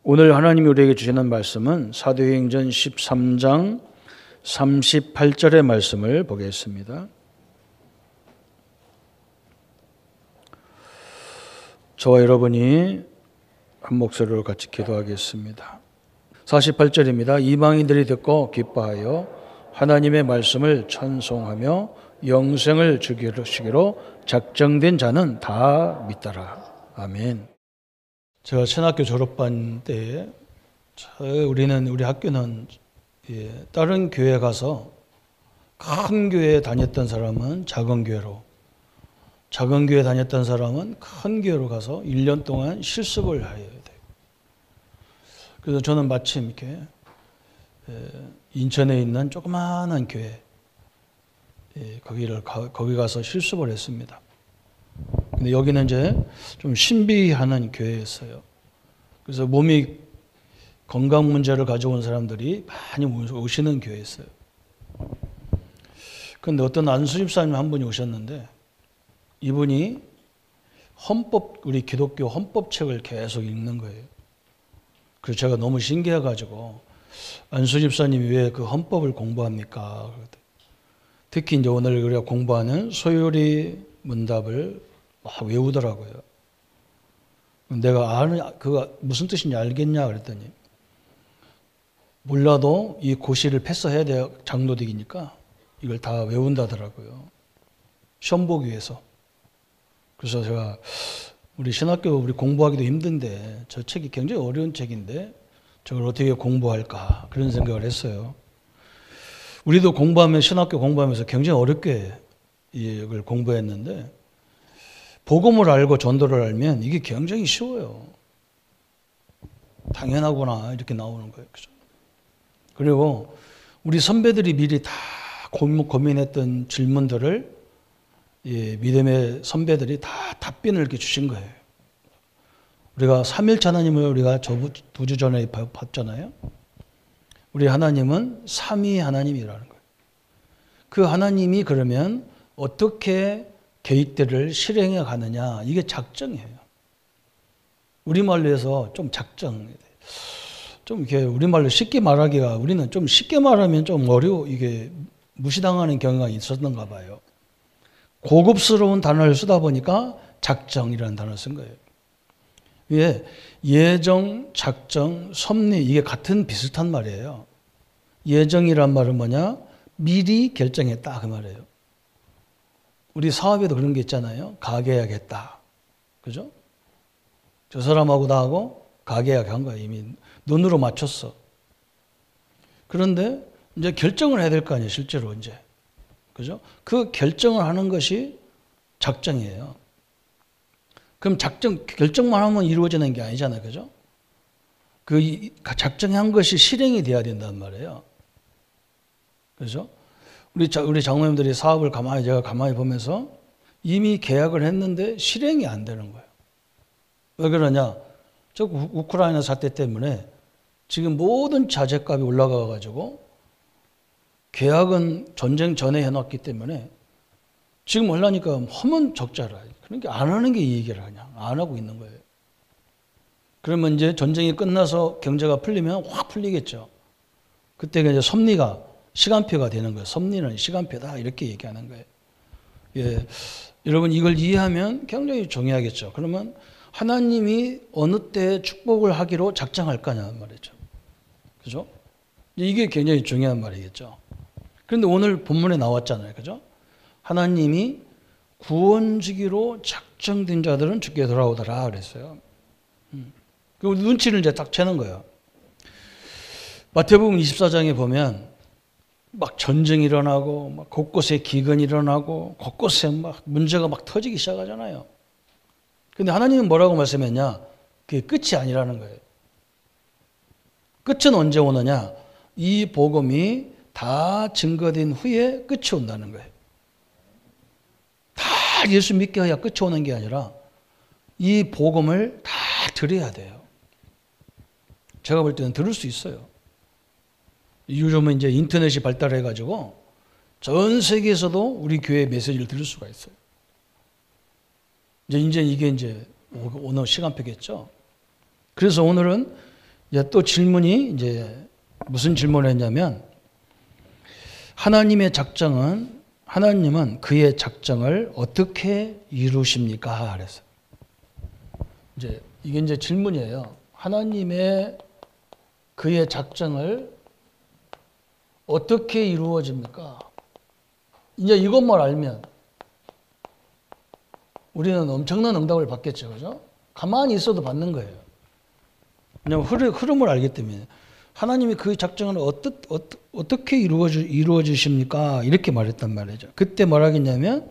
오늘 하나님이 우리에게 주시는 말씀은 사도행전 13장 38절의 말씀을 보겠습니다. 저와 여러분이 한 목소리로 같이 기도하겠습니다. 48절입니다. 이방인들이 듣고 기뻐하여 하나님의 말씀을 찬송하며 영생을 주시기로 작정된 자는 다 믿더라. 아멘. 제가 신학교 졸업반 때 우리 학교는 다른 교회 가서 큰 교회에 다녔던 사람은 작은 교회로, 작은 교회 다녔던 사람은 큰 교회로 가서 1년 동안 실습을 해야 돼요. 그래서 저는 마침 이렇게 인천에 있는 조그마한 교회, 거기 가서 실습을 했습니다. 근데 여기는 이제 좀 신비하는 교회였어요. 그래서 몸이 건강 문제를 가져온 사람들이 많이 오시는 교회였어요. 그런데 어떤 안수 집사님 한 분이 오셨는데 이분이 우리 기독교 헌법책을 계속 읽는 거예요. 그래서 제가 너무 신기해가지고 안수 집사님이 왜 그 헌법을 공부합니까? 특히 이제 오늘 우리가 공부하는 소요리 문답을 막 외우더라고요. 내가 그가 무슨 뜻인지 알겠냐 그랬더니 몰라도 이 고시를 패스해야 돼요. 장로직이니까 이걸 다 외운다더라고요. 시험 보기 위해서. 그래서 제가 우리 신학교 공부하기도 힘든데 저 책이 굉장히 어려운 책인데 저걸 어떻게 공부할까 그런 생각을 했어요. 우리도 신학교 공부하면서 굉장히 어렵게 이걸 공부했는데 복음을 알고 전도를 알면 이게 굉장히 쉬워요. 당연하구나 이렇게 나오는 거예요. 그죠? 그리고 우리 선배들이 미리 다 고민했던 질문들을 믿음의 선배들이 다 답변을 이렇게 주신 거예요. 우리가 삼일체 하나님을 우리가 두 주 전에 봤잖아요. 우리 하나님은 삼위 하나님이라는 거예요. 그 하나님이 그러면 어떻게 계획들을 실행해 가느냐, 이게 작정이에요. 우리말로 해서 좀 이렇게 우리말로 쉽게 말하기가, 우리는 좀 쉽게 말하면 좀 이게 무시당하는 경우가 있었던가 봐요. 고급스러운 단어를 쓰다 보니까 작정이라는 단어를 쓴 거예요. 왜? 예정, 작정, 섭리, 이게 비슷한 말이에요. 예정이란 말은 뭐냐? 미리 결정했다, 그 말이에요. 우리 사업에도 그런 게 있잖아요. 가계약했다. 그죠? 저 사람하고 나하고 가계약한 거야. 이미 눈으로 맞췄어. 그런데 이제 결정을 해야 될 거 아니에요. 실제로 이제. 그죠? 그 결정을 하는 것이 작정이에요. 그럼 결정만 하면 이루어지는 게 아니잖아요. 그죠? 그 작정한 것이 실행이 돼야 된단 말이에요. 그죠? 우리 장모님들이 사업을 제가 가만히 보면서 이미 계약을 했는데 실행이 안 되는 거예요. 왜 그러냐? 저 우크라이나 사태 때문에 지금 모든 자재값이 올라가가지고 계약은 전쟁 전에 해놨기 때문에 지금 하려니까 하면 적자라. 그러니까 안 하는 게 이익이라 그냥 안 하고 있는 거예요. 그러면 이제 전쟁이 끝나서 경제가 풀리면 확 풀리겠죠. 그때가 이제 시간표가 되는 거예요. 섭리는 시간표다 이렇게 얘기하는 거예요. 예, 여러분 이걸 이해하면 굉장히 중요하겠죠. 그러면 하나님이 어느 때 축복을 하기로 작정할 거냐는 말이죠. 그죠? 이게 굉장히 중요한 말이겠죠. 그런데 오늘 본문에 나왔잖아요. 그죠? 하나님이 구원 주기로 작정된 자들은 주께 돌아오더라 그랬어요. 그 눈치를 이제 딱 채는 거예요. 마태복음 24장에 보면 막 전쟁이 일어나고 막 곳곳에 기근이 일어나고 곳곳에 막 문제가 막 터지기 시작하잖아요. 근데 하나님은 뭐라고 말씀했냐? 그게 끝이 아니라는 거예요. 끝은 언제 오느냐? 이 복음이 다 증거된 후에 끝이 온다는 거예요. 다 예수 믿게 해야 끝이 오는 게 아니라 이 복음을 다 들어야 돼요. 제가 볼 때는 들을 수 있어요. 요즘은 이제 인터넷이 발달해가지고 전 세계에서도 우리 교회 메시지를 들을 수가 있어요. 이제 이게 오늘 시간표겠죠. 그래서 오늘은 이제 또 질문이 이제 무슨 질문을 했냐면 하나님은 그의 작정을 어떻게 이루십니까? 그래서 이제 이게 이제 질문이에요. 하나님의 그의 작정을 어떻게 이루어집니까? 이제 이것만 알면 우리는 엄청난 응답을 받겠죠. 그죠? 가만히 있어도 받는 거예요. 왜냐하면 흐름을 알기 때문에. 하나님이 그 작정을 어떻게 이루어지십니까? 이렇게 말했단 말이죠. 그때 뭐라겠냐면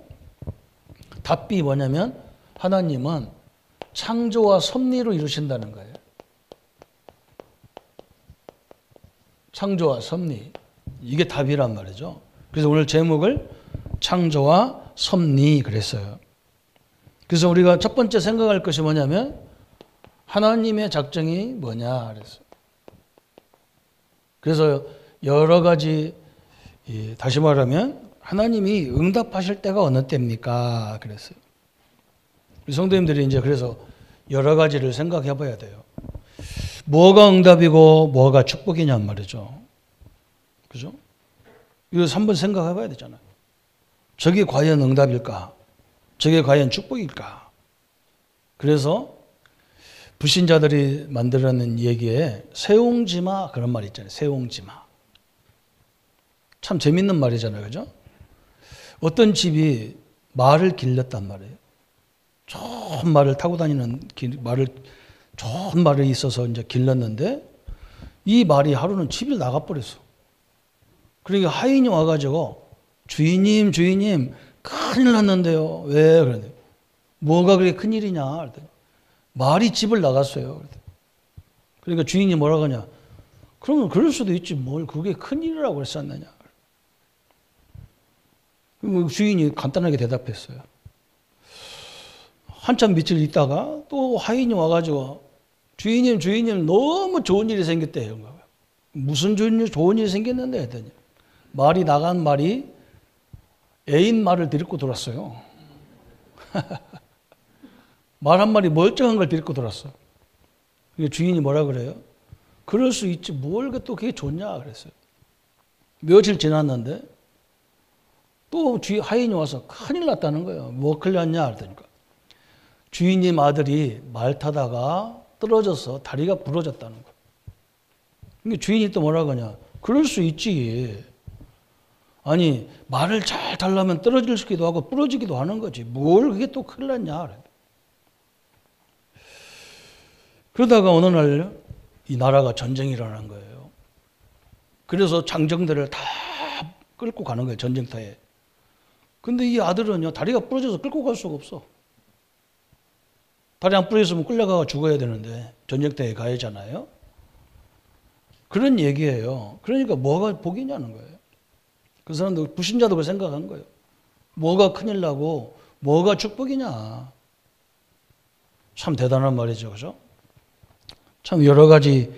답이 뭐냐면 하나님은 창조와 섭리로 이루신다는 거예요. 창조와 섭리. 이게 답이란 말이죠. 그래서 오늘 제목을 창조와 섭리 그랬어요. 그래서 우리가 첫 번째 생각할 것이 뭐냐면 하나님의 작정이 뭐냐 그랬어요. 그래서 여러 가지 다시 말하면 하나님이 응답하실 때가 어느 때입니까? 그랬어요. 우리 성도님들이 이제 그래서 여러 가지를 생각해 봐야 돼요. 뭐가 응답이고 뭐가 축복이냔 말이죠. 그죠? 이거 한번 생각해 봐야 되잖아요. 저게 과연 응답일까? 저게 과연 축복일까? 그래서 불신자들이 만들어낸 얘기에 세옹지마 그런 말 있잖아요. 세옹지마. 참 재밌는 말이잖아요. 그죠? 어떤 집이 말을 길렀단 말이에요. 좋은 말을 타고 다니는 좋은 말이 있어서 이제 길렀는데 이 말이 하루는 집을 나가버렸어. 그러니까 하인이 와가지고 주인님 큰일 났는데요. 왜? 그러는데 뭐가 그렇게 큰일이냐? 그랬더니 말이 집을 나갔어요. 그러니까 주인이 뭐라고 하냐? 그러면 그럴 수도 있지. 뭘 그게 큰일이라고 했었느냐? 주인이 간단하게 대답했어요. 한참 며칠 있다가 또 하인이 와가지고 주인님 너무 좋은 일이 생겼대요. 무슨 좋은 일이 생겼는데 했더니 말이 나간 말이 애인 말을 데리고 돌았어요. 말 한 마리 멀쩡한 걸 데리고 돌았어. 주인이 뭐라 그래요? 그럴 수 있지. 뭘 또 그게 좋냐 그랬어요. 며칠 지났는데 또 하인이 와서 큰일 났다는 거예요. 뭐 큰일 났냐 그랬더니까 주인님 아들이 말 타다가 떨어져서 다리가 부러졌다는 거예요. 그러니까 주인이 또 뭐라고 하냐? 그럴 수 있지. 아니 말을 잘 타려면 떨어지기도 하고 부러지기도 하는 거지. 뭘 그게 또 큰일 났냐? 그러다가 어느 날 이 나라가 전쟁이 일어난 거예요. 그래서 장정들을 다 끌고 가는 거예요. 전쟁터에. 근데 이 아들은요. 다리가 부러져서 끌고 갈 수가 없어. 다리 안 부러졌으면 끌려가가 죽어야 되는데 전쟁터에 가야잖아요. 그런 얘기예요. 그러니까 뭐가 복이냐는 거예요. 그 사람들 불신자도 그렇게 생각한 거예요. 뭐가 큰일 나고 뭐가 축복이냐. 참 대단한 말이죠. 그죠? 참 여러 가지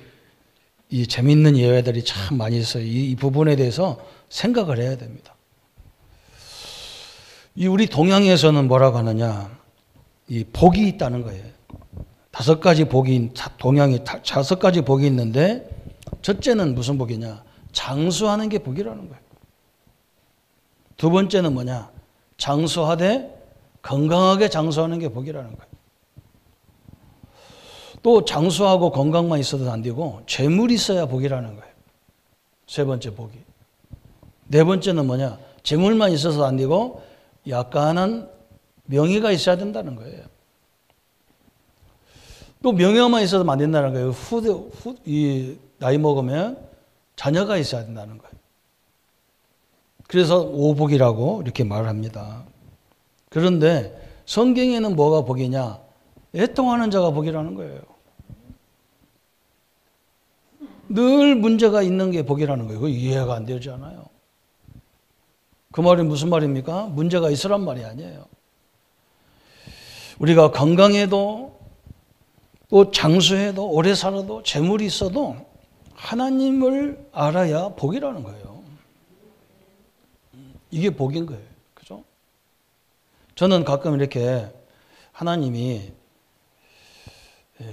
이 재미있는 예외들이 참 많이 있어요. 이 부분에 대해서 생각을 해야 됩니다. 이 우리 동양에서는 뭐라고 하느냐. 이 복이 있다는 거예요. 5가지 복이, 동양이 5가지 복이 있는데 첫째는 무슨 복이냐. 장수하는 게 복이라는 거예요. 두 번째는 뭐냐. 장수하되 건강하게 장수하는 게 복이라는 거예요. 또 장수하고 건강만 있어도 안 되고 재물이 있어야 복이라는 거예요. 세 번째 복이. 네 번째는 뭐냐. 재물만 있어서 안 되고 약간은 명예가 있어야 된다는 거예요. 또 명예만 있어도 안 된다는 거예요. 나이 먹으면 자녀가 있어야 된다는 거예요. 그래서 오복이라고 이렇게 말을 합니다. 그런데 성경에는 뭐가 복이냐? 애통하는 자가 복이라는 거예요. 늘 문제가 있는 게 복이라는 거예요. 그거 이해가 안 되지 않아요. 그 말이 무슨 말입니까? 문제가 있으란 말이 아니에요. 우리가 건강해도 또 장수해도 오래 살아도 재물이 있어도 하나님을 알아야 복이라는 거예요. 이게 복인 거예요. 그죠? 저는 가끔 이렇게 하나님이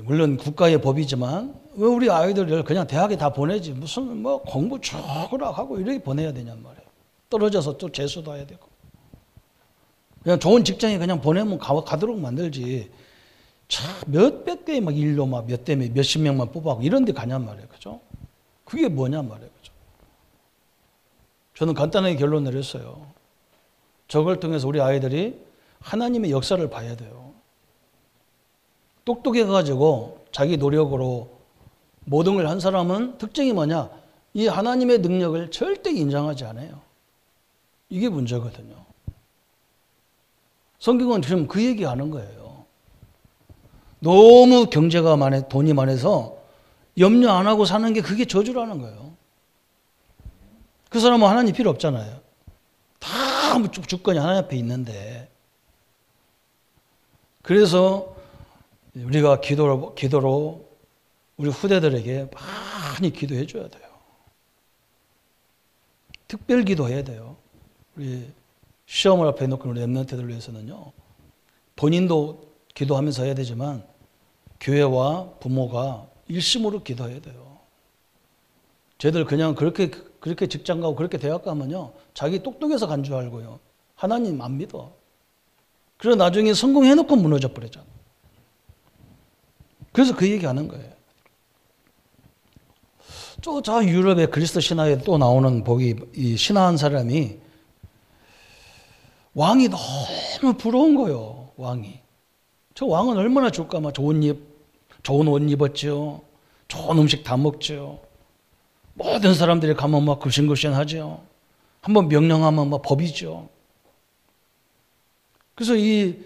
물론 국가의 법이지만 왜 우리 아이들을 그냥 대학에 다 보내지 무슨 뭐 공부 죽으라 하고 이렇게 보내야 되냔 말이에요. 떨어져서 또 재수도 해야 되고. 그냥 좋은 직장에 그냥 보내면 가도록 만들지. 참 몇백 개의 막 일로 막 몇 대 몇십 명만 뽑아고 이런 데 가냔 말이에요. 그죠? 그게 뭐냔 말이에요. 그죠? 저는 간단하게 결론 내렸어요. 저걸 통해서 우리 아이들이 하나님의 역사를 봐야 돼요. 똑똑해가지고 자기 노력으로 모든 걸 한 사람은 특징이 뭐냐? 이 하나님의 능력을 절대 인정하지 않아요. 이게 문제거든요. 성경은 지금 그 얘기하는 거예요. 너무 경제가 돈이 많아서 염려 안 하고 사는 게 그게 저주라는 거예요. 그 사람은 하나님 필요 없잖아요. 다 주권이 하나님 앞에 있는데. 그래서 우리가 기도로 우리 후대들에게 많이 기도해 줘야 돼요. 특별 기도해야 돼요. 우리 시험을 앞에 놓고 우리 랩런트들을 위해서는요. 본인도 기도하면서 해야 되지만 교회와 부모가 일심으로 기도해야 돼요. 쟤들 그냥 그렇게 직장 가고 그렇게 대학 가면요. 자기 똑똑해서 간 줄 알고요. 하나님 안 믿어. 그래서 나중에 성공해놓고 무너져 버리잖아. 그래서 그 얘기하는 거예요. 저 유럽의 그리스도 신화에 또 나오는 이 신화한 사람이 왕이 너무 부러운 거예요. 왕이. 저 왕은 얼마나 좋을까? 막 좋은 옷 입었죠. 좋은 음식 다 먹죠. 모든 사람들이 가면 막 굽신굽신하죠. 한번 명령하면 막 법이죠. 그래서 이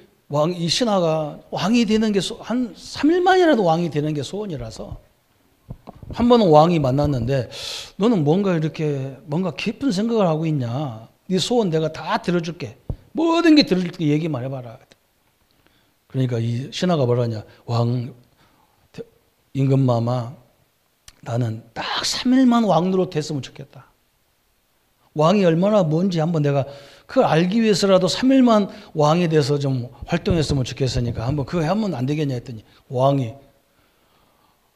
신하가 왕이 되는 게 한 3일만이라도 왕이 되는 게 소원이라서 한 번은 왕이 만났는데 너는 뭔가 깊은 생각을 하고 있냐? 네 소원 내가 다 들어줄게. 모든 게 들어줄게. 얘기만 해봐라. 그러니까 이 신하가 뭐라냐? 왕 임금마마 나는 딱 3일만 왕 노릇했으면 좋겠다. 왕이 얼마나 뭔지 한번 내가 그걸 알기 위해서라도 3일만 왕이 돼서 좀 활동했으면 좋겠으니까 한번 그거 하면 안 되겠냐 했더니 왕이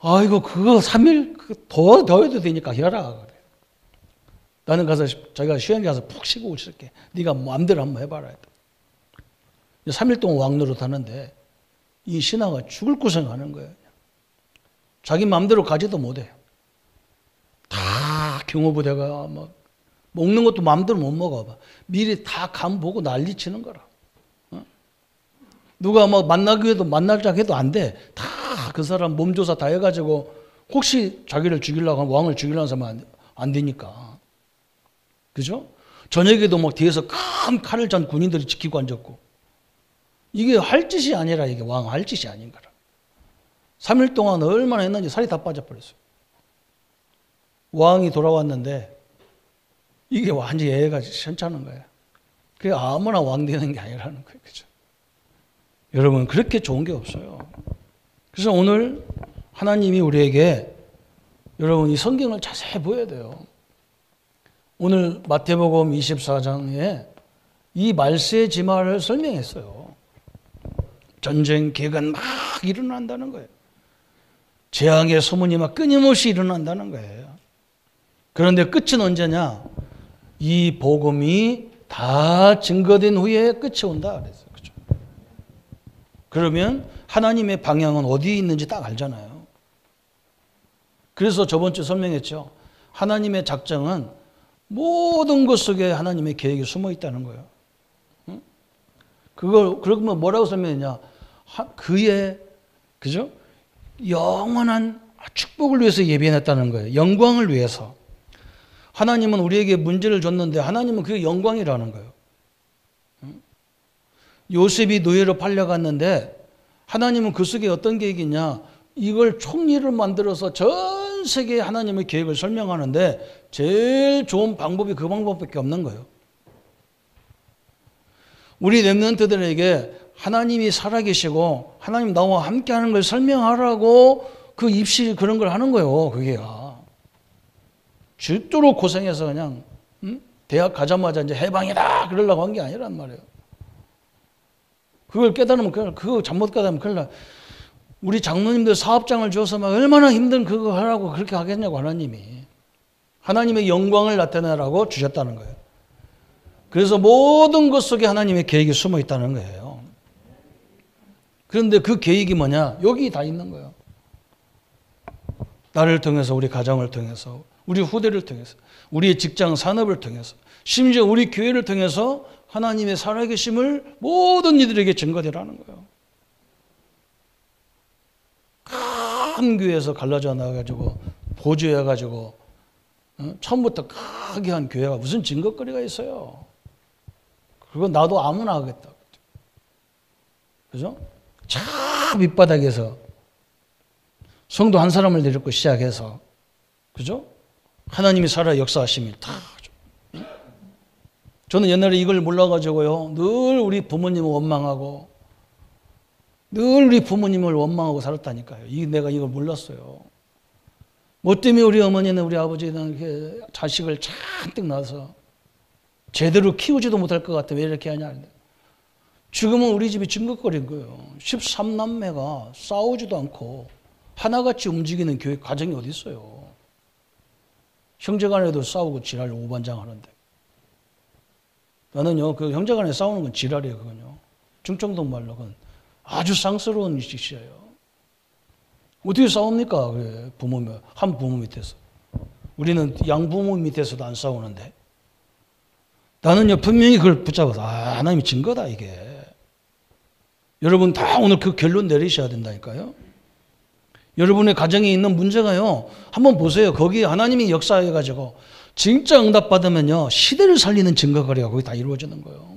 아이고 그거 3일 더 해도 되니까 해라 그래. 나는 가서 자기가 휴양지 가서 푹 쉬고 오실게. 네가 마음대로 한번 해봐라 했다. 3일 동안 왕 노릇 하는데 이 신하가 죽을 고생하는 거예요. 자기 마음대로 가지도 못해요. 다 경호부대가 막 먹는 것도 마음대로 못 먹어. 미리 다 감 보고 난리치는 거라. 누가 막 만나자 해도 안 돼. 다 그 사람 몸조사 다 해가지고 혹시 자기를 죽이려고 하면 왕을 죽이려는 사람은 안 되니까. 그죠? 저녁에도 막 뒤에서 큰 칼을 잔 군인들이 지키고 앉았고. 이게 할 짓이 아니라 이게 왕 할 짓이 아닌 거라. 3일 동안 얼마나 했는지 살이 다 빠져버렸어요. 왕이 돌아왔는데 이게 완전히 애가 시원찮은 거예요. 그게 아무나 왕 되는 게 아니라는 거예요. 그죠? 여러분, 그렇게 좋은 게 없어요. 그래서 오늘 하나님이 우리에게 여러분 이 성경을 자세히 보여야 돼요. 오늘 마태복음 24장에 이 말세의 진화를 설명했어요. 전쟁, 계간 막 일어난다는 거예요. 재앙의 소문이 막 끊임없이 일어난다는 거예요. 그런데 끝은 언제냐? 이 복음이 다 증거된 후에 끝이 온다 그랬어요. 그죠? 그러면 하나님의 방향은 어디에 있는지 딱 알잖아요. 그래서 저번 주 설명했죠. 하나님의 작정은 모든 것 속에 하나님의 계획이 숨어 있다는 거예요. 응? 그러면 뭐라고 설명했냐? 그의, 그죠? 영원한 축복을 위해서 예비해놨다는 거예요. 영광을 위해서. 하나님은 우리에게 문제를 줬는데 하나님은 그게 영광이라는 거예요. 요셉이 노예로 팔려갔는데 하나님은 그 속에 어떤 계획이 있냐? 이걸 총리를 만들어서 전 세계에 하나님의 계획을 설명하는데 제일 좋은 방법이 그 방법밖에 없는 거예요. 우리 렘넌트들에게 하나님이 살아계시고 하나님 나와 함께하는 걸 설명하라고 그 입시 그런 걸 하는 거예요. 그게야. 죽도록 고생해서 그냥 대학 가자마자 이제 해방이다 그러려고 한 게 아니란 말이에요. 그걸 깨달으면 그거 잘못 깨달으면 큰일 나. 우리 장로님들 사업장을 줘서 막 얼마나 힘든 그거 하라고 그렇게 하겠냐고 하나님이. 하나님의 영광을 나타내라고 주셨다는 거예요. 그래서 모든 것 속에 하나님의 계획이 숨어 있다는 거예요. 그런데 그 계획이 뭐냐? 여기 다 있는 거예요. 나를 통해서, 우리 가정을 통해서, 우리 후대를 통해서, 우리의 직장 산업을 통해서, 심지어 우리 교회를 통해서 하나님의 살아계심을 모든 이들에게 증거되라는 거예요. 큰 교회에서 갈라져 나와가지고 보조해가지고 처음부터 크게 한 교회가 무슨 증거거리가 있어요. 그거 나도 아무나 하겠다. 그죠? 저 밑바닥에서 성도 한 사람을 데리고 시작해서, 그죠? 하나님이 살아 역사하심이 다. 저는 옛날에 이걸 몰라가지고요, 늘 우리 부모님을 원망하고, 늘 우리 부모님을 원망하고 살았다니까요. 내가 이걸 몰랐어요. 뭐 때문에 우리 어머니는, 우리 아버지는 이렇게 자식을 잔뜩 낳아서 제대로 키우지도 못할 것 같아. 왜 이렇게 하냐. 지금은 우리 집이 증거거리인 거예요. 13남매가 싸우지도 않고 하나같이 움직이는 교회 가정이 어디 있어요. 형제간에도 싸우고 지랄 오반장하는데. 나는요, 그 형제간에 싸우는 건 지랄이에요. 그건요. 중청동 말로 그건 아주 쌍스러운 짓이에요. 어떻게 싸웁니까? 그래, 한 부모 밑에서. 우리는 양부모 밑에서도 안 싸우는데. 나는요, 분명히 그걸 붙잡아서, 하나님이 증거다, 이게. 여러분 다 오늘 그 결론 내리셔야 된다니까요. 여러분의 가정에 있는 문제가요, 한번 보세요. 거기에 하나님이 역사해가지고, 진짜 응답받으면요, 시대를 살리는 증거거리가 거기 다 이루어지는 거예요.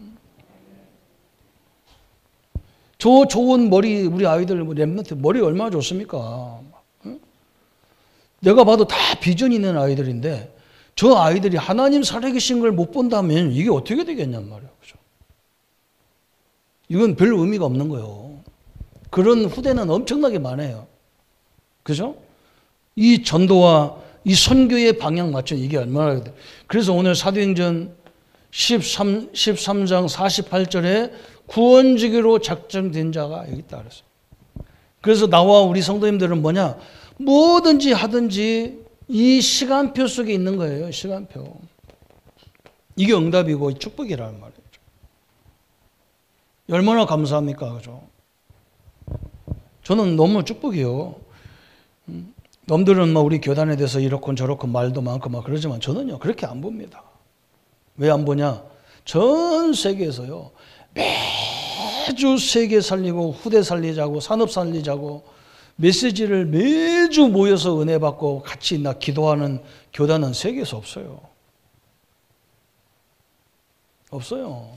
저 좋은 머리, 우리 아이들, 랩런트 머리 얼마나 좋습니까? 내가 봐도 다 비전이 있는 아이들인데, 저 아이들이 하나님 살아계신 걸 못 본다면 이게 어떻게 되겠냔 말이에요. 그죠? 이건 별 의미가 없는 거예요. 그런 후대는 엄청나게 많아요. 그죠? 이 전도와 이 선교의 방향 맞춘 이게 얼마나 돼. 그래서 오늘 사도행전 13장 48절에 구원주기로 작정된 자가 여기 있다 그랬어요. 그래서 나와 우리 성도님들은 뭐냐? 뭐든지 하든지 이 시간표 속에 있는 거예요. 시간표. 이게 응답이고 축복이라는 말이죠. 얼마나 감사합니까? 그죠? 저는 너무 축복이요. 남들은 막 우리 교단에 대해서 이렇건 저렇건 말도 많고 막 그러지만 저는요, 그렇게 안 봅니다. 왜 안 보냐? 전 세계에서요, 매주 세계 살리고 후대 살리자고 산업 살리자고 메시지를 매주 모여서 은혜 받고 같이 기도하는 교단은 세계에서 없어요. 없어요.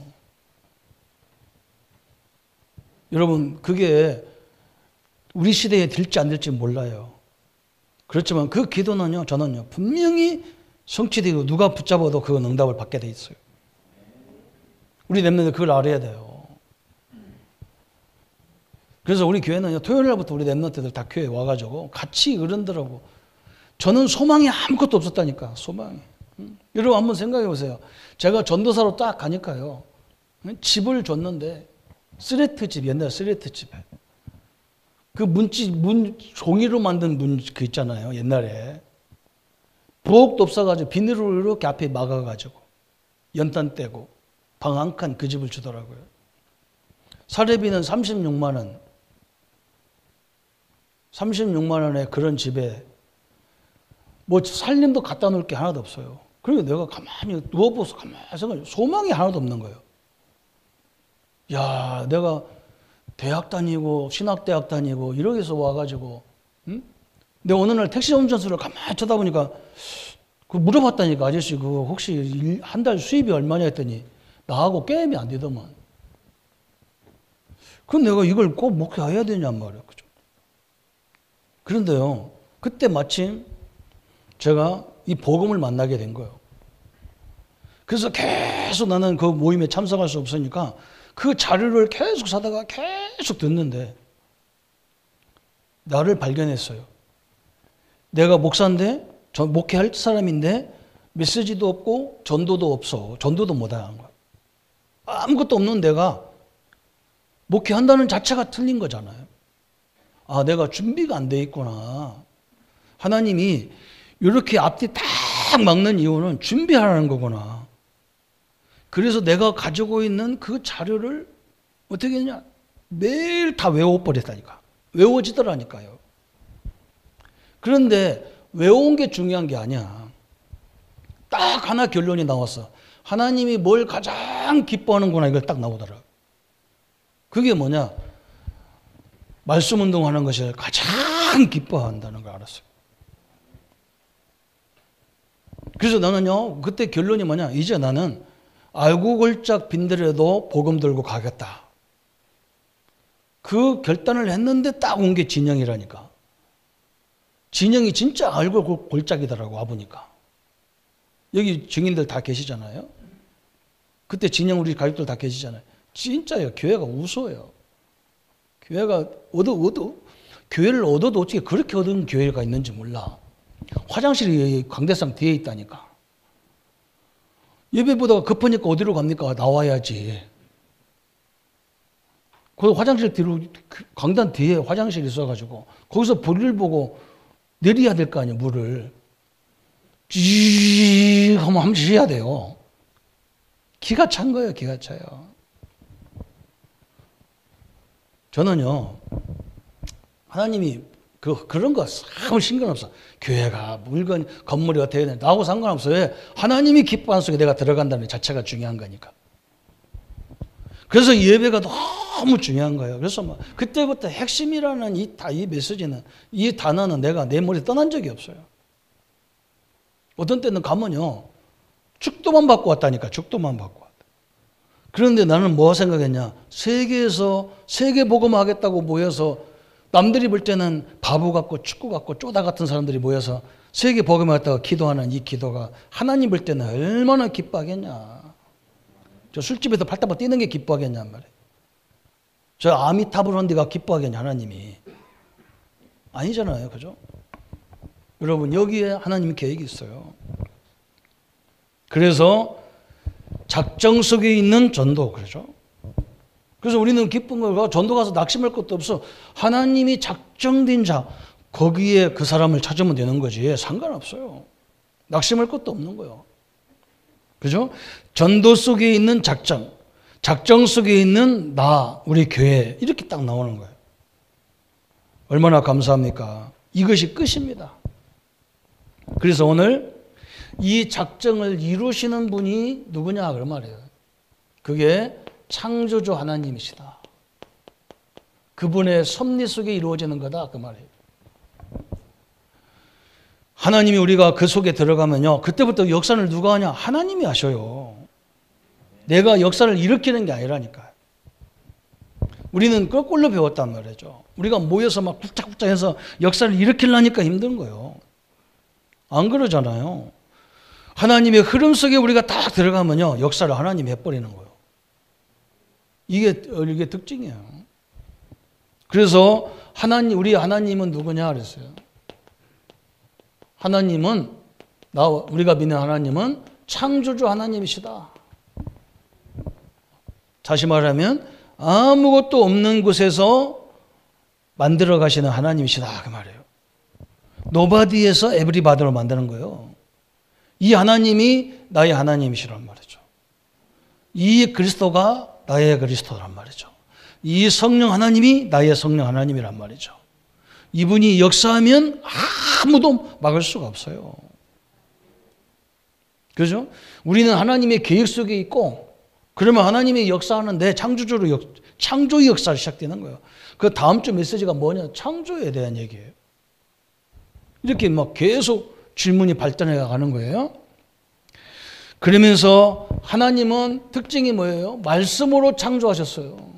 여러분, 그게 우리 시대에 될지 안 될지 몰라요. 그렇지만 그 기도는요, 저는요, 분명히 성취되고 누가 붙잡아도 그건 응답을 받게 돼 있어요. 우리 랩런트 그걸 알아야 돼요. 그래서 우리 교회는요, 토요일 날부터 우리 랩런트들 다 교회에 와가지고 같이 어른들하고, 저는 소망이 아무것도 없었다니까, 소망이. 여러분 한번 생각해 보세요. 제가 전도사로 딱 가니까요, 집을 줬는데, 스레트집, 옛날 스레트집에. 그 종이로 만든 그 있잖아요, 옛날에. 부엌도 없어가지고 비닐로 이렇게 앞에 막아가지고, 연탄 떼고, 방 한 칸 그 집을 주더라고요. 사례비는 36만 원. 36만 원에 그런 집에 뭐 살림도 갖다 놓을 게 하나도 없어요. 그러니까 내가 가만히 누워보서 가만히 생각해, 소망이 하나도 없는 거예요. 야, 내가 대학 다니고 신학대학 다니고 이러게서 와가지고, 응? 내가 어느 날 택시 운전수를 가만히 쳐다보니까 그 물어봤다니까, 아저씨 그거 혹시 한 달 수입이 얼마냐 했더니 나하고 게임이 안 되더만. 그럼 내가 이걸 꼭 목회해야 되냔 말이에요. 그죠? 그런데요, 그때 마침 제가 이 복음을 만나게 된 거예요. 그래서 계속 나는 그 모임에 참석할 수 없으니까 그 자료를 계속 사다가 계속 듣는데 나를 발견했어요. 내가 목사인데, 목회할 사람인데 메시지도 없고 전도도 없어. 전도도 못하는 거야. 아무것도 없는 내가 목회한다는 자체가 틀린 거잖아요. 아, 내가 준비가 안 돼 있구나. 하나님이 이렇게 앞뒤 딱 막는 이유는 준비하라는 거구나. 그래서 내가 가지고 있는 그 자료를 어떻게 했냐? 매일 다 외워버렸다니까. 외워지더라니까요. 그런데 외운 게 중요한 게 아니야. 딱 하나 결론이 나왔어. 하나님이 뭘 가장 기뻐하는구나. 이걸 딱 나오더라. 그게 뭐냐? 말씀 운동하는 것을 가장 기뻐한다는 걸 알았어요. 그래서 나는요, 그때 결론이 뭐냐? 이제 나는 알고 골짝 빈들에도 복음 들고 가겠다. 그 결단을 했는데 딱 온 게 진영이라니까. 진영이 진짜 알고 골짝이더라고, 와보니까. 여기 증인들 다 계시잖아요. 그때 진영 우리 가족들 다 계시잖아요. 진짜요. 교회가 우스워요. 교회가 교회를 얻어도 어떻게 그렇게 얻은 교회가 있는지 몰라. 화장실이 강대상 뒤에 있다니까. 예배 보다가 급하니까 어디로 갑니까? 나와야지. 그 화장실 뒤로, 강단 뒤에 화장실이 있어가지고 거기서 볼일 보고 내려야 될 거 아니에요, 물을. 쥐 하면 한 번씩 해야 돼요. 기가 찬 거예요, 기가 차요. 저는요, 하나님이 그런 거 아무 신경 없어. 교회가 물건, 건물이 어떻게 되냐. 나하고 상관없어요. 왜? 하나님이 기뻐하는 속에 내가 들어간다는 자체가 중요한 거니까. 그래서 예배가 너무 중요한 거예요. 그래서 뭐 그때부터 핵심이라는 이 메시지는, 이 단어는 내가 내 머리에 떠난 적이 없어요. 어떤 때는 가면요, 축도만 받고 왔다니까. 축도만 받고 왔다. 그런데 나는 뭐 생각했냐. 세계에서 세계 복음하겠다고 모여서 남들이 볼 때는 바보 같고 축구 같고 쪼다 같은 사람들이 모여서 세계 복음하겠다고 기도하는 이 기도가 하나님 볼 때는 얼마나 기뻐하겠냐. 저 술집에서 팔다발 뛰는 게 기뻐하겠냔 말이에요. 저 아미타불론디가 기뻐하겠냐, 하나님이. 아니잖아요. 그죠? 여러분, 여기에 하나님 계획이 있어요. 그래서 작정 속에 있는 전도, 그렇죠? 그래서 우리는 기쁜 거가 전도 가서 낙심할 것도 없어. 하나님이 작정된 자, 거기에 그 사람을 찾으면 되는 거지. 상관없어요. 낙심할 것도 없는 거예요. 그죠? 전도 속에 있는 작정, 작정 속에 있는 나, 우리 교회, 이렇게 딱 나오는 거예요. 얼마나 감사합니까? 이것이 끝입니다. 그래서 오늘 이 작정을 이루시는 분이 누구냐, 그런 말이에요. 그게 창조주 하나님이시다. 그분의 섭리 속에 이루어지는 거다, 그 말이에요. 하나님이 우리가 그 속에 들어가면요, 그때부터 역사를 누가 하냐? 하나님이 하셔요. 내가 역사를 일으키는 게 아니라니까요. 우리는 거꾸로 배웠단 말이죠. 우리가 모여서 막 굴짝굴짝 해서 역사를 일으키려니까 힘든 거예요. 안 그러잖아요. 하나님의 흐름 속에 우리가 딱 들어가면요, 역사를 하나님이 해버리는 거예요. 이게 특징이에요. 그래서 우리 하나님은 누구냐 그랬어요. 하나님은, 우리가 믿는 하나님은 창조주 하나님이시다. 다시 말하면 아무것도 없는 곳에서 만들어 가시는 하나님이시다, 그 말이에요. 노바디에서 에브리바디로 만드는 거예요. 이 하나님이 나의 하나님이시란 말이죠. 이 그리스도가 나의 그리스도란 말이죠. 이 성령 하나님이 나의 성령 하나님이란 말이죠. 이분이 역사하면 아무도 막을 수가 없어요. 그죠? 우리는 하나님의 계획 속에 있고, 그러면 하나님의 역사하는 내 창조의 역사가 시작되는 거예요. 그 다음 주 메시지가 뭐냐? 창조에 대한 얘기예요. 이렇게 막 계속 질문이 발전해 가는 거예요. 그러면서 하나님은 특징이 뭐예요? 말씀으로 창조하셨어요.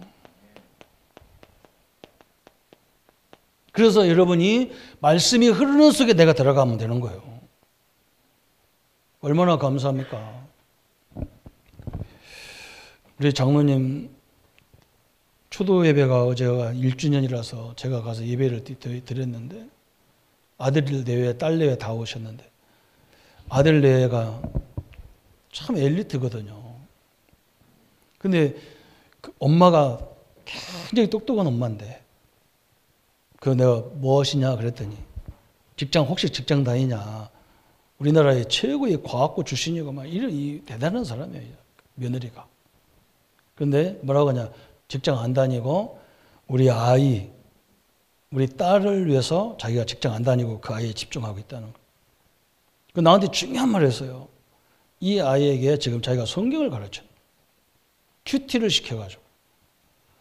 그래서 여러분이 말씀이 흐르는 속에 내가 들어가면 되는 거예요. 얼마나 감사합니까? 우리 장로님 초도 예배가 어제가 1주년이라서 제가 가서 예배를 드렸는데, 아들 내외, 딸 내외 다 오셨는데, 아들 내외가 참 엘리트거든요. 근데 그 엄마가 굉장히 똑똑한 엄마인데, 그 내가 무엇이냐 그랬더니 혹시 직장 다니냐. 우리나라의 최고의 과학고 출신이고 막 이런 이 대단한 사람이에요. 며느리가. 그런데 뭐라고 하냐. 직장 안 다니고 우리 아이, 우리 딸을 위해서 자기가 직장 안 다니고 그 아이에 집중하고 있다는 거. 그 나한테 중요한 말을 했어요. 이 아이에게 지금 자기가 성경을 가르쳐. 큐티를 시켜가지고.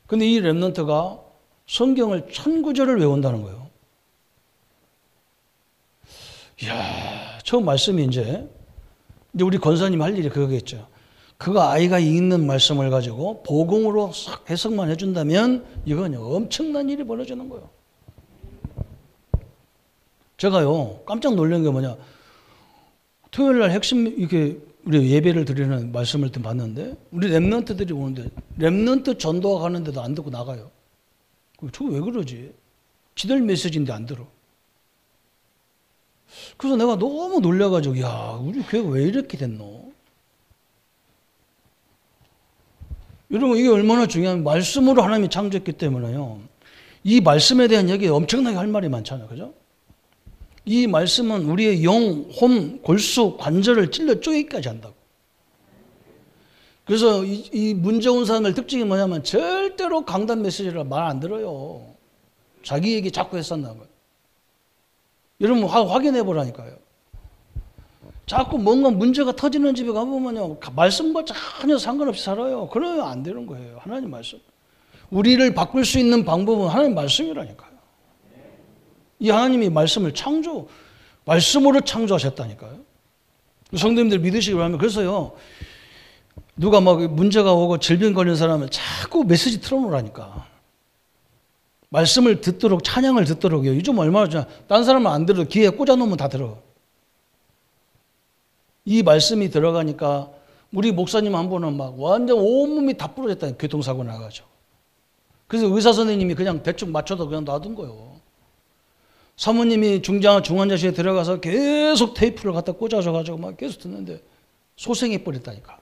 근데 이 랩런트가 성경을 1000구절을 외운다는 거예요. 이야, 처음 말씀이 이제 우리 권사님 할 일이 그거겠죠. 그거 아이가 읽는 말씀을 가지고 복음으로 싹 해석만 해준다면 이건 엄청난 일이 벌어지는 거예요. 제가요, 깜짝 놀란 게 뭐냐. 토요일 날 핵심, 이렇게 우리 예배를 드리는 말씀을 봤는데, 우리 랩런트들이 오는데, 랩런트 전도가 가는데도 안 듣고 나가요. 저거 왜 그러지? 지들 메시지인데 안 들어. 그래서 내가 너무 놀라가지고, 야, 우리 교회가 왜 이렇게 됐노? 여러분, 이게 얼마나 중요한, 말씀으로 하나님이 창조했기 때문에요. 이 말씀에 대한 얘기 엄청나게 할 말이 많잖아요. 그죠? 이 말씀은 우리의 영, 혼, 골수, 관절을 찔러 쪼개기까지 한다고. 그래서 이 문제 온 사람들 특징이 뭐냐면 절대로 강단 메시지를 말 안 들어요. 자기 얘기 자꾸 했었나는 거예요. 여러분 확인해 보라니까요. 자꾸 뭔가 문제가 터지는 집에 가보면요. 말씀과 전혀 상관없이 살아요. 그러면 안 되는 거예요. 하나님 말씀. 우리를 바꿀 수 있는 방법은 하나님 말씀이라니까요. 이 하나님이 말씀을 말씀으로 창조하셨다니까요. 성도님들 믿으시기 바랍니다. 그래서요, 누가 막 문제가 오고 질병 걸린 사람은 자꾸 메시지 틀어놓으라니까. 말씀을 듣도록, 찬양을 듣도록요. 요즘 얼마나 좋아. 딴 사람은 안 들어도 귀에 꽂아놓으면 다 들어. 이 말씀이 들어가니까 우리 목사님 한 분은 막 완전 온몸이 다 부러졌다. 교통사고 나가죠. 그래서 의사 선생님이 그냥 대충 맞춰서 그냥 놔둔 거예요. 사모님이 중환자실에 들어가서 계속 테이프를 갖다 꽂아줘가지고 막 계속 듣는데 소생해 버렸다니까.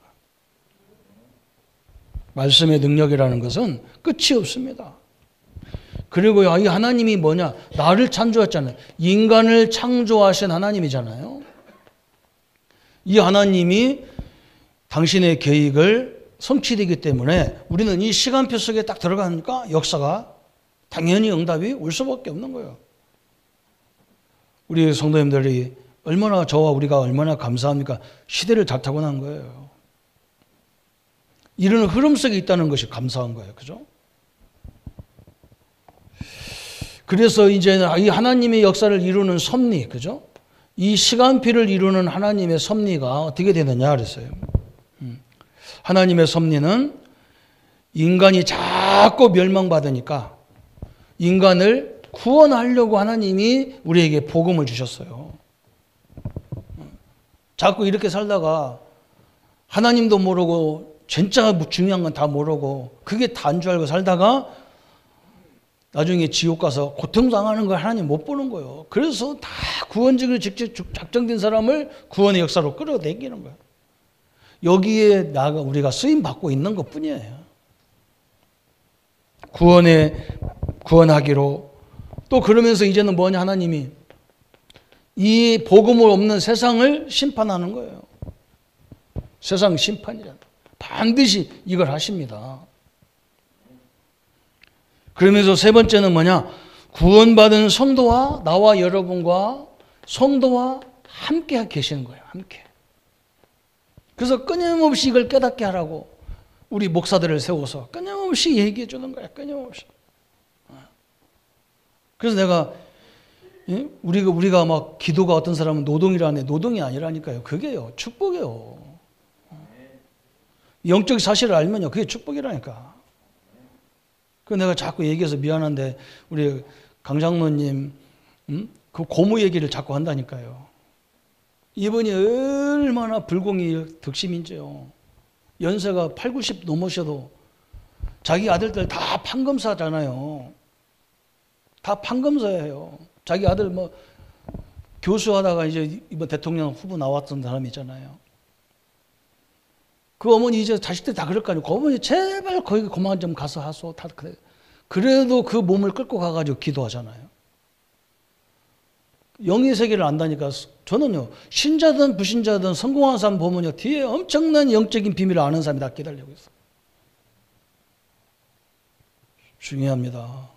말씀의 능력이라는 것은 끝이 없습니다. 그리고 이 하나님이 뭐냐? 나를 창조했잖아요. 인간을 창조하신 하나님이잖아요. 이 하나님이 당신의 계획을 성취되기 때문에 우리는 이 시간표 속에 딱 들어가니까 역사가 당연히 응답이 올 수밖에 없는 거예요. 우리 성도님들이 얼마나 저와 우리가 얼마나 감사합니까? 시대를 잘 타고난 거예요. 이런 흐름 속에 있다는 것이 감사한 거예요. 그죠? 그래서 이제 이 하나님의 역사를 이루는 섭리, 그죠? 이 시간표를 이루는 하나님의 섭리가 어떻게 되느냐 그랬어요. 하나님의 섭리는 인간이 자꾸 멸망받으니까 인간을 구원하려고 하나님이 우리에게 복음을 주셨어요. 자꾸 이렇게 살다가 하나님도 모르고 진짜 중요한 건 다 모르고 그게 다인 줄 알고 살다가 나중에 지옥 가서 고통당하는 걸 하나님 못 보는 거예요. 그래서 다 구원직을 직접 작정된 사람을 구원의 역사로 끌어당기는 거예요. 여기에 우리가 쓰임 받고 있는 것 뿐이에요. 구원하기로 또 그러면서 이제는 뭐냐 하나님이 이 복음을 없는 세상을 심판하는 거예요. 세상 심판이란 반드시 이걸 하십니다. 그러면서 세 번째는 뭐냐? 구원받은 성도와 나와 여러분과 성도와 함께 계시는 거예요. 함께. 그래서 끊임없이 이걸 깨닫게 하라고 우리 목사들을 세워서 끊임없이 얘기해 주는 거야. 끊임없이. 그래서 내가 우리가 막 기도가 어떤 사람은 노동이라네. 노동이 아니라니까요. 그게요. 축복이에요. 영적 사실을 알면요. 그게 축복이라니까. 그 내가 자꾸 얘기해서 미안한데 우리 강장로님 그 고모 얘기를 자꾸 한다니까요. 이분이 얼마나 불공이 득심인지요. 연세가 8, 90 넘으셔도 자기 아들들 다 판검사잖아요. 다 판검사예요. 자기 아들 뭐 교수하다가 이제 이번 대통령 후보 나왔던 사람이잖아요. 그 어머니 이제 자식들 다 그럴 거 아니에요. 그 어머니 제발 거기 그만 좀 가서 하소. 다 그래. 그래도 그 몸을 끌고 가가지고 기도하잖아요. 영의 세계를 안다니까. 저는요, 신자든 불신자든 성공한 사람 보면요, 뒤에 엄청난 영적인 비밀을 아는 사람이 다 기다리고 있어요. 중요합니다.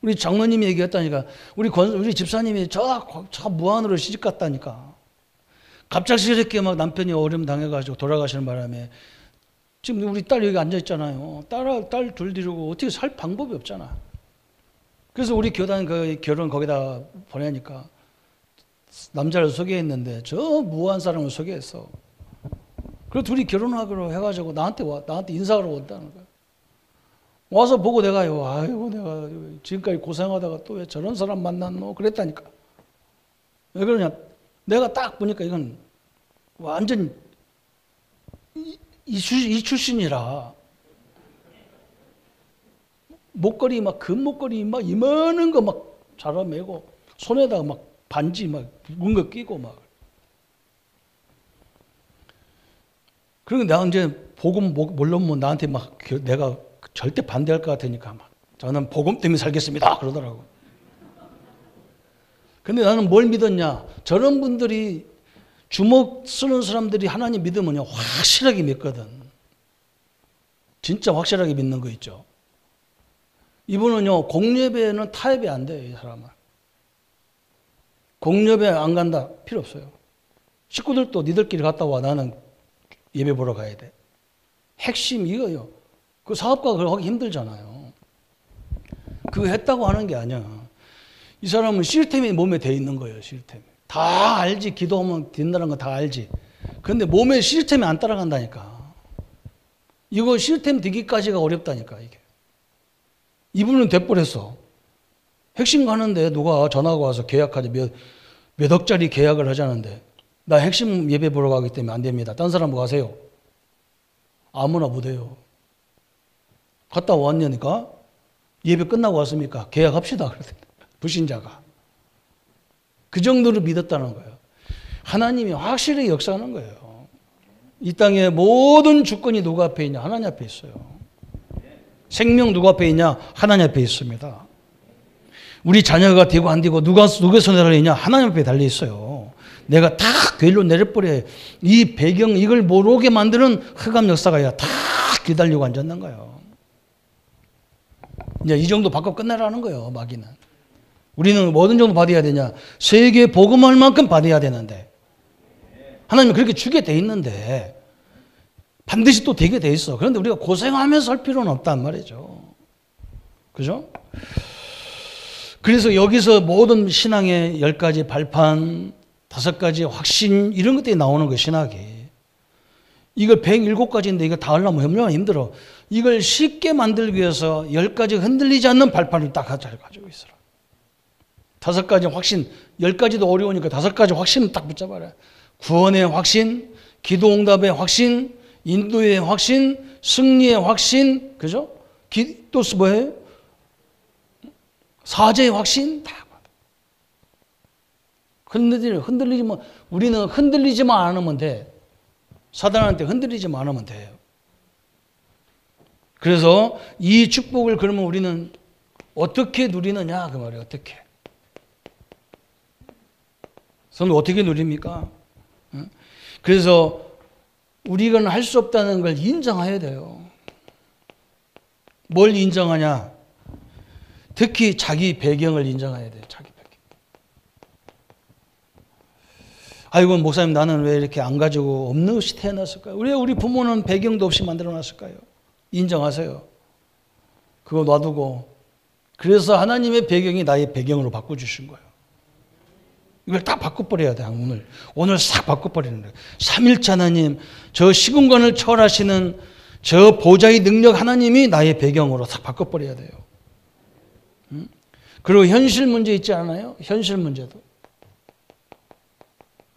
우리 장로님이 얘기했다니까. 우리 집사님이 저 무안으로 시집 갔다니까. 갑작스럽게 막 남편이 어려움 당해가지고 돌아가시는 바람에 지금 우리 딸 여기 앉아 있잖아요. 딸 둘 데리고 어떻게 살 방법이 없잖아. 그래서 우리 교단 그 결혼 거기다 보내니까 남자를 소개했는데 저 무한 사람을 소개했어. 그래서 둘이 결혼하기로 해가지고 나한테 인사하러 온다는 거야. 와서 보고 내가요, 아이고 내가 지금까지 고생하다가 또 왜 저런 사람 만났노? 그랬다니까. 왜 그러냐? 내가 딱 보니까 이건 완전 이 출신이라 목걸이 막 금목걸이 막 이만한 거 막 자라매고 손에다가 막 반지 막 묵은 거 끼고 막. 그리고 내가 이제 복음 몰라면 나한테 막 내가 절대 반대할 것 같으니까 막 저는 복음 때문에 살겠습니다 그러더라고. 근데 나는 뭘 믿었냐? 저런 분들이 주먹 쓰는 사람들이 하나님 믿으면요 확실하게 믿거든. 진짜 확실하게 믿는 거 있죠. 이분은요 공예배는 타협이 안 돼요. 이 사람은 공예배 안 간다 필요 없어요. 식구들도 니들끼리 갔다 와. 나는 예배 보러 가야 돼. 핵심 이거요. 그 사업가 그거 하기 힘들잖아요. 그거 했다고 하는 게 아니야. 이 사람은 시스템이 몸에 돼 있는 거예요. 시스템이. 다 알지. 기도하면 된다는 거 다 알지. 그런데 몸에 시스템이 안 따라간다니까. 이거 시스템 되기까지가 어렵다니까 이게. 이분은 돼버렸어. 핵심 가는데 누가 전화가 와서 계약하지 몇 억짜리 계약을 하자는데 나 핵심 예배 보러 가기 때문에 안 됩니다. 딴 사람 가세요. 아무나 못해요. 갔다 왔냐니까 예배 끝나고 왔습니까? 계약합시다. 그러더니 불신자가. 그 정도로 믿었다는 거예요. 하나님이 확실히 역사하는 거예요. 이 땅의 모든 주권이 누구 앞에 있냐? 하나님 앞에 있어요. 생명 누구 앞에 있냐? 하나님 앞에 있습니다. 우리 자녀가 되고 안 되고 누가 손에 달려있냐? 하나님 앞에 달려 있어요. 내가 다 괴로 내려버려요. 이 배경 이걸 모르게 만드는 흑암 역사가 아니라 다 기다리고 앉았는 거예요. 이제 이 정도 받고 끝내라는 거예요. 마귀는. 우리는 어느 정도 받아야 되냐? 세계 복음할 만큼 받아야 되는데 하나님은 그렇게 주게 돼 있는데 반드시 또 되게 돼 있어. 그런데 우리가 고생하면서 할 필요는 없단 말이죠. 그죠? 그래서 여기서 모든 신앙의 10가지 발판, 5가지 확신 이런 것들이 나오는 거예요. 신학이. 이걸 107가지인데 이거 다 하려면 얼마나 힘들어. 이걸 쉽게 만들기 위해서 10가지 흔들리지 않는 발판을 딱 잘 가지고 있어라. 5가지 확신, 10가지도 어려우니까 5가지 확신을 딱 붙잡아라. 구원의 확신, 기도응답의 확신, 인도의 확신, 승리의 확신, 그죠? 또 뭐예요? 사제의 확신 다. 흔들리지만 우리는 흔들리지만 않으면 돼. 사단한테 흔들리지만 않으면 돼요. 그래서 이 축복을 그러면 우리는 어떻게 누리느냐 그 말이에요. 어떻게? 그럼 어떻게 누립니까? 그래서 우리가 할 수 없다는 걸 인정해야 돼요. 뭘 인정하냐? 특히 자기 배경을 인정해야 돼요. 자기 배경. 아이고 목사님 나는 왜 이렇게 안 가지고 없는 것이 태어났을까요? 왜 우리 부모는 배경도 없이 만들어놨을까요? 인정하세요. 그거 놔두고 그래서 하나님의 배경이 나의 배경으로 바꿔주신 거예요. 이걸 딱 바꿔버려야 돼. 오늘 싹 바꿔버리는 거예요. 삼일체 하나님, 저 시공간을 초월하시는 저 보좌의 능력 하나님이 나의 배경으로 싹 바꿔버려야 돼요. 그리고 현실 문제 있지 않아요? 현실 문제도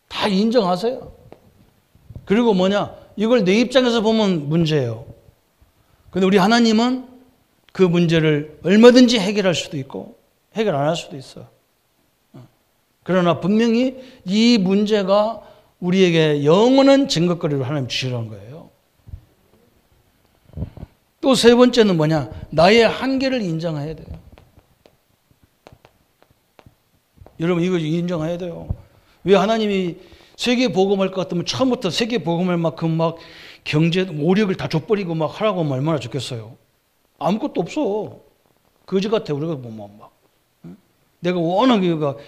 다 인정하세요. 그리고 뭐냐? 이걸 내 입장에서 보면 문제예요. 근데 우리 하나님은 그 문제를 얼마든지 해결할 수도 있고 해결 안 할 수도 있어. 그러나 분명히 이 문제가 우리에게 영원한 증거거리를 하나님 주시라는 거예요. 또 세 번째는 뭐냐? 나의 한계를 인정해야 돼요. 여러분 이거 인정해야 돼요. 왜 하나님이 세계 복음할 것 같으면 처음부터 세계 복음할 만큼 막 경제 오력을 다 줘버리고 막 하라고 하면 얼마나 좋겠어요. 아무것도 없어. 거지 같아. 우리가 보면 막 내가 워낙 이거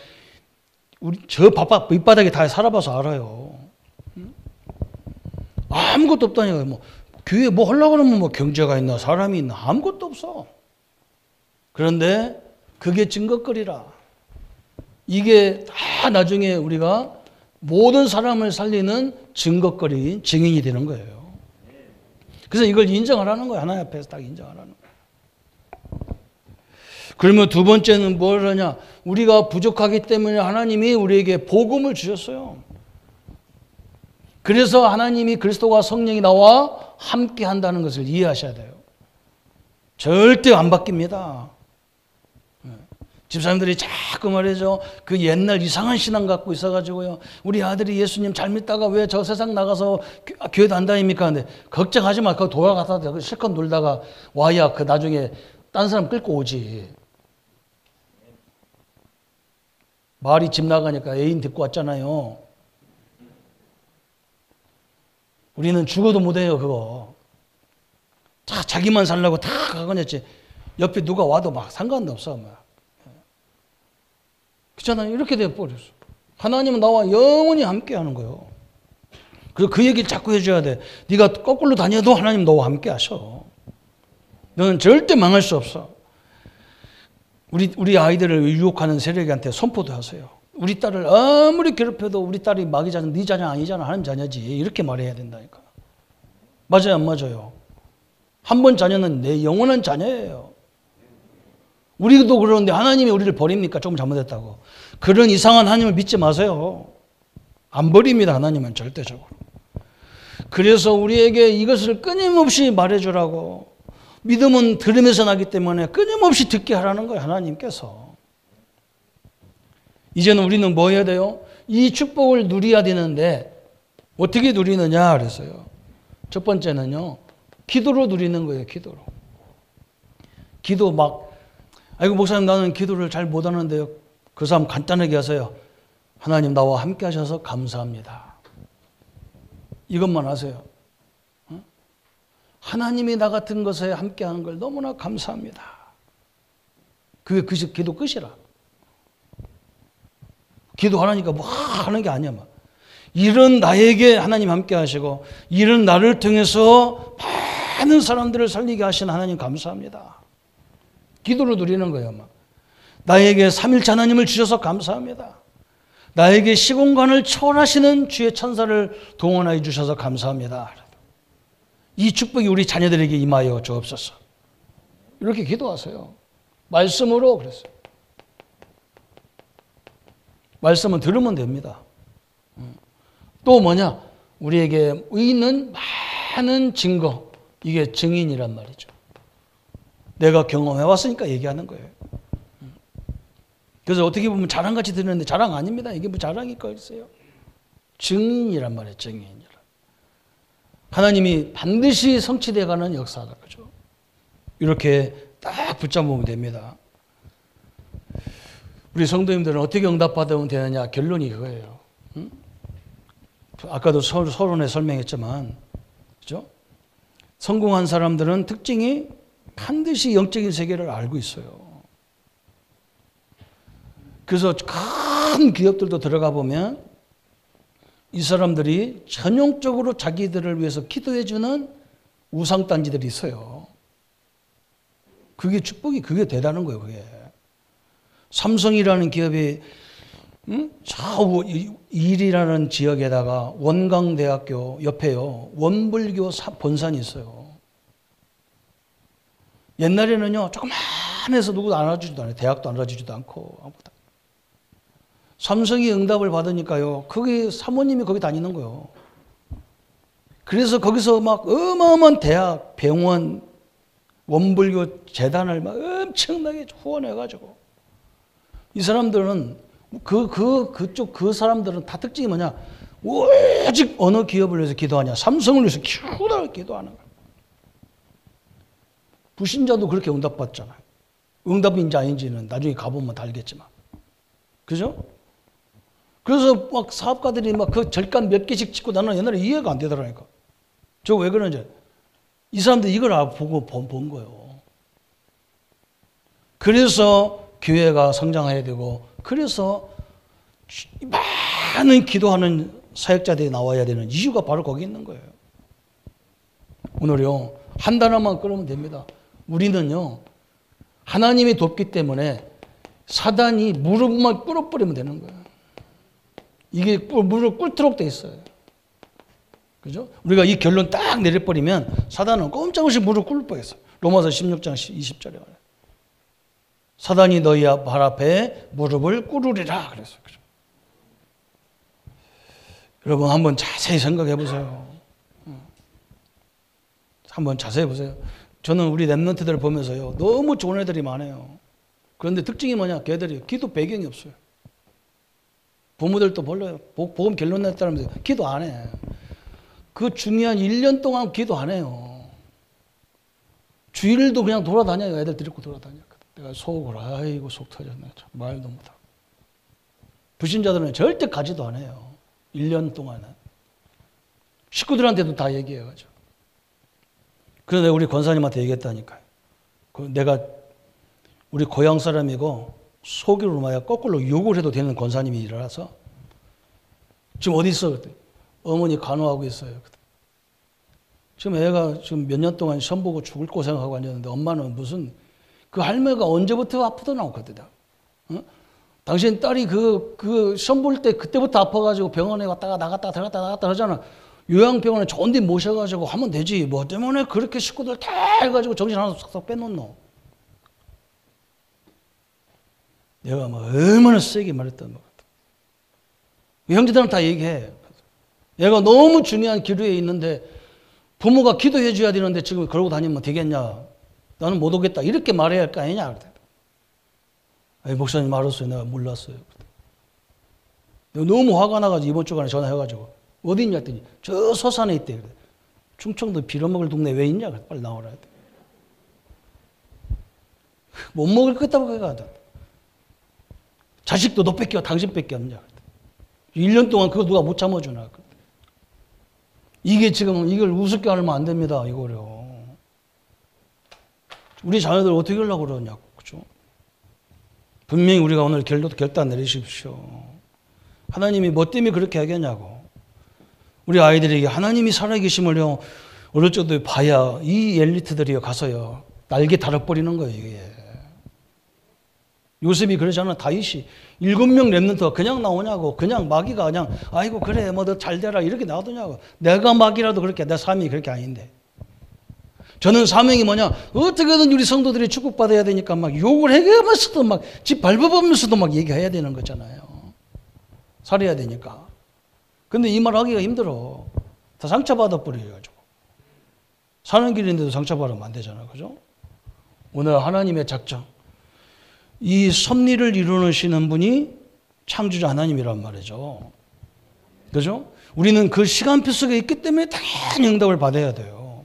우리 저 밑바닥에 다 살아봐서 알아요. 아무것도 없다니까. 뭐 교회 뭐 하려고 그러면 뭐 경제가 있나 사람이 있나 아무것도 없어. 그런데 그게 증거거리라. 이게 다 나중에 우리가 모든 사람을 살리는 증거거리인 증인이 되는 거예요. 그래서 이걸 인정하라는 거예요. 하나님 앞에서 딱 인정하라는 거예요. 그러면 두 번째는 뭘 하냐? 우리가 부족하기 때문에 하나님이 우리에게 복음을 주셨어요. 그래서 하나님이 그리스도와 성령이 나와 함께 한다는 것을 이해하셔야 돼요. 절대 안 바뀝니다. 집사님들이 자꾸 말이죠. 그 옛날 이상한 신앙 갖고 있어가지고요. 우리 아들이 예수님 잘 믿다가 왜 저 세상 나가서 교회도 안 다닙니까? 근데 걱정하지 마. 그거 돌아가다 실컷 놀다가 와야 그 나중에 딴 사람 끌고 오지. 말이 집 나가니까 애인 데리고 왔잖아요. 우리는 죽어도 못해요, 그거. 자기만 살려고 다 가거녔지. 옆에 누가 와도 막 상관도 없어. 막. 그렇잖아요. 이렇게 돼버렸어. 하나님은 나와 영원히 함께 하는 거예요. 그리고 그 얘기를 자꾸 해줘야 돼. 네가 거꾸로 다녀도 하나님 너와 함께 하셔. 너는 절대 망할 수 없어. 우리 아이들을 유혹하는 세력한테 선포도 하세요. 우리 딸을 아무리 괴롭혀도 우리 딸이 마귀 자녀, 네 자녀 아니잖아. 하나님 자녀지. 이렇게 말해야 된다니까. 맞아요, 안 맞아요? 한 번 자녀는 내 영원한 자녀예요. 우리도 그러는데 하나님이 우리를 버립니까? 조금 잘못했다고. 그런 이상한 하나님을 믿지 마세요. 안 버립니다. 하나님은 절대적으로. 그래서 우리에게 이것을 끊임없이 말해주라고. 믿음은 들으면서 나기 때문에 끊임없이 듣게 하라는 거예요. 하나님께서. 이제는 우리는 뭐 해야 돼요? 이 축복을 누려야 되는데 어떻게 누리느냐 그랬어요. 첫 번째는요. 기도로 누리는 거예요. 기도로. 기도 막 아이고 목사님 나는 기도를 잘 못하는데요. 그 사람 간단하게 하세요. 하나님 나와 함께 하셔서 감사합니다. 이것만 하세요. 하나님이 나 같은 것에 함께 하는 걸 너무나 감사합니다. 그게 기도 끝이라. 기도하라니까 뭐 하는 게 아니야. 막. 이런 나에게 하나님 함께 하시고 이런 나를 통해서 많은 사람들을 살리게 하신 하나님 감사합니다. 기도로 누리는 거예요. 막. 나에게 삼일째 하나님을 주셔서 감사합니다. 나에게 시공간을 초월하시는 주의 천사를 동원하여 주셔서 감사합니다. 이 축복이 우리 자녀들에게 임하여 주옵소서. 이렇게 기도하세요. 말씀으로 그랬어요. 말씀은 들으면 됩니다. 또 뭐냐? 우리에게 있는 많은 증거. 이게 증인이란 말이죠. 내가 경험해 왔으니까 얘기하는 거예요. 그래서 어떻게 보면 자랑같이 들리는데 자랑 아닙니다. 이게 뭐 자랑일 거 있어요. 증인이란 말이에요. 증인이란. 하나님이 반드시 성취되어가는 역사다. 그죠? 이렇게 딱 붙잡으면 됩니다. 우리 성도님들은 어떻게 응답받으면 되느냐? 결론이 그거예요. 응? 아까도 서론에 설명했지만, 그죠? 성공한 사람들은 특징이 반드시 영적인 세계를 알고 있어요. 그래서 큰 기업들도 들어가 보면 이 사람들이 전용적으로 자기들을 위해서 기도해주는 우상단지들이 있어요. 그게 축복이 그게 대단한 거예요. 그게. 삼성이라는 기업이 좌우 일이라는 지역에다가 원광대학교 옆에요. 원불교 본산이 있어요. 옛날에는요. 조그만해서 누구도 알아주지도 않아요. 대학도 알아주지도 않고 아무것도. 삼성이 응답을 받으니까요. 거기 사모님이 거기 다니는 거예요. 그래서 거기서 막 어마어마한 대학, 병원, 원불교 재단을 막 엄청나게 후원해가지고 이 사람들은 그쪽 그 사람들은 다 특징이 뭐냐? 오직 어느 기업을 위해서 기도하냐? 삼성을 위해서 기도하는 거예요. 불신자도 그렇게 응답받잖아요. 응답인지 아닌지는 나중에 가보면 다 알겠지만. 그죠? 그래서 막 사업가들이 막 그 절간 몇 개씩 짓고 나는 옛날에 이해가 안 되더라니까. 저 왜 그러는지. 이 사람들이 이걸 보고 본 거예요. 그래서 교회가 성장해야 되고, 그래서 많은 기도하는 사역자들이 나와야 되는 이유가 바로 거기 있는 거예요. 오늘요, 한 단어만 끌으면 됩니다. 우리는요, 하나님이 돕기 때문에 사단이 무릎만 꿇어버리면 되는 거예요. 이게 무릎 꿇도록 돼 있어요. 그죠? 우리가 이 결론 딱 내려버리면 사단은 꼼짝없이 무릎 꿇을 뻔했어요. 로마서 16장 20절에 말해요. 사단이 너희 발 앞에 무릎을 꿇으리라 그랬어요. 그죠? 여러분 한번 자세히 생각해 보세요. 한번 자세히 보세요. 저는 우리 랩런트들 보면서요, 너무 좋은 애들이 많아요. 그런데 특징이 뭐냐? 걔들이 기도 배경이 없어요. 부모들도 몰라요. 복음 결론 냈다면서 기도 안 해. 그 중요한 1년 동안 기도 안 해요. 주일도 그냥 돌아다녀요. 애들 데리고 돌아다녀요. 내가 속으로 아이고 속 터졌네. 말도 못하고. 불신자들은 절대 가지도 안 해요. 1년 동안은. 식구들한테도 다 얘기해가지고. 그런데 우리 권사님한테 얘기했다니까요. 내가 우리 고향 사람이고 속으로 마야 거꾸로 욕을 해도 되는 권사님이 일어나서 지금 어디 있어? 그때 어머니 간호하고 있어요. 지금 애가 지금 몇 년 동안 시험 보고 죽을 고생하고 앉았는데 엄마는 무슨 그 할머니가 언제부터 아프더라고 그때. 어? 당신 딸이 그 시험 볼 때 그때부터 아파가지고 병원에 왔다가 나갔다가 들어갔다 나갔다 하잖아. 요양병원에 좋은 데 모셔가지고 하면 되지. 뭐 때문에 그렇게 식구들 다 해가지고 정신 하나 싹싹 빼놓노. 내가 막 얼마나 세게 말했던 것 같아. 형제들은 다 얘기해. 얘가 너무 중요한 기도에 있는데 부모가 기도해 줘야 되는데 지금 그러고 다니면 되겠냐. 나는 못 오겠다. 이렇게 말해야 할 거 아니냐. 목사님 알았어요. 내가 몰랐어요. 내가 너무 화가 나가지고 이번 주간에 전화해가지고 어디 있냐 했더니 저 서산에 있대. 충청도 빌어먹을 동네 왜 있냐. 빨리 나오라 했더니 못 먹을 것 같다고 해가지고 자식도 너 뺏겨 당신 뺏겨 없냐. 1년 동안 그거 누가 못 참아주나. 이게 지금 이걸 우습게 하면 안 됩니다. 이거요. 우리 자녀들 어떻게 하려고 그러냐고. 그죠? 분명히 우리가 오늘 결단 내리십시오. 하나님이 뭐 때문에 그렇게 하겠냐고. 우리 아이들에게 하나님이 살아계심을요, 어릴 적도 봐야 이 엘리트들이 가서요, 날개 달아버리는 거예요, 이게. 요셉이 그러잖아. 다윗이 7명 랩런트가 그냥 나오냐고. 그냥 마귀가 그냥 아이고 그래 뭐 너 잘 되라 이렇게 나오더냐고. 내가 마귀라도 그렇게 내 사명이 그렇게 아닌데. 저는 사명이 뭐냐, 어떻게든 우리 성도들이 축복받아야 되니까 막 욕을 해가면서도 막 집 밟아보면서도 막 얘기해야 되는 거잖아요. 살아야 되니까. 근데 이 말 하기가 힘들어. 다 상처받아 버려가지고. 사는 길인데도 상처받으면 안 되잖아. 그죠? 오늘 하나님의 작정. 이 섭리를 이루시는 분이 창조자 하나님이란 말이죠. 그죠? 우리는 그 시간표 속에 있기 때문에 당연히 응답을 받아야 돼요.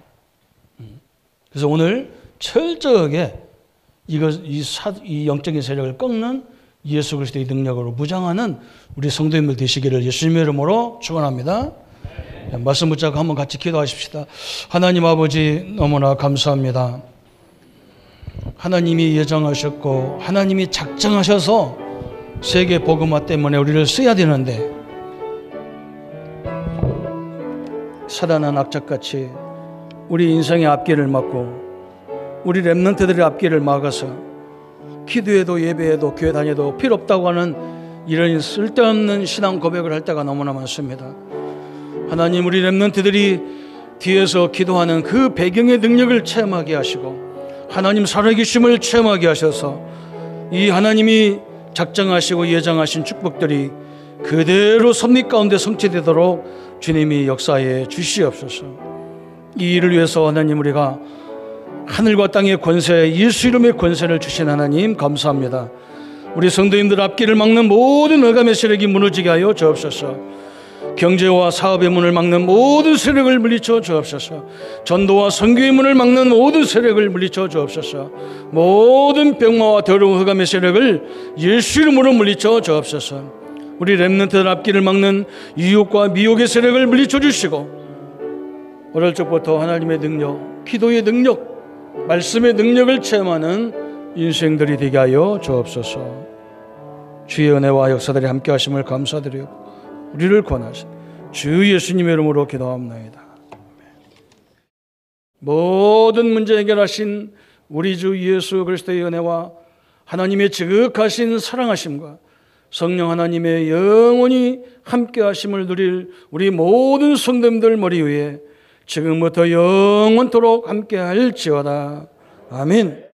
그래서 오늘 철저하게 이 영적인 세력을 꺾는 예수 그리스도의 능력으로 무장하는 우리 성도님들 되시기를 예수님의 이름으로 축원합니다. 말씀 붙잡고 한번 같이 기도하십시다. 하나님 아버지 너무나 감사합니다. 하나님이 예정하셨고 하나님이 작정하셔서 세계 복음화 때문에 우리를 써야 되는데 사단은 악착같이 우리 인생의 앞길을 막고 우리 랩런트들의 앞길을 막아서 기도해도 예배해도 교회 다녀도 필요 없다고 하는 이런 쓸데없는 신앙 고백을 할 때가 너무나 많습니다. 하나님 우리 랩런트들이 뒤에서 기도하는 그 배경의 능력을 체험하게 하시고 하나님 살아계심을 체험하게 하셔서 이 하나님이 작정하시고 예정하신 축복들이 그대로 섭리 가운데 성취되도록 주님이 역사해 주시옵소서. 이 일을 위해서 하나님 우리가 하늘과 땅의 권세 예수 이름의 권세를 주신 하나님 감사합니다. 우리 성도님들 앞길을 막는 모든 억압의 세력이 무너지게 하여 주옵소서. 경제와 사업의 문을 막는 모든 세력을 물리쳐 주옵소서. 전도와 선교의 문을 막는 모든 세력을 물리쳐 주옵소서. 모든 병마와 더러운 흑암의 세력을 예수 이름으로 물리쳐 주옵소서. 우리 렘넌트들 앞길을 막는 유혹과 미혹의 세력을 물리쳐 주시고, 어릴 적부터 하나님의 능력, 기도의 능력, 말씀의 능력을 체험하는 인생들이 되게 하여 주옵소서. 주의 은혜와 역사들이 함께 하심을 감사드리고 우리를 권하신 주 예수님의 이름으로 기도합니다. 모든 문제 해결하신 우리 주 예수 그리스도의 은혜와 하나님의 지극하신 사랑하심과 성령 하나님의 영원히 함께 하심을 누릴 우리 모든 성도님들 머리 위에 지금부터 영원토록 함께 할지어다. 아멘.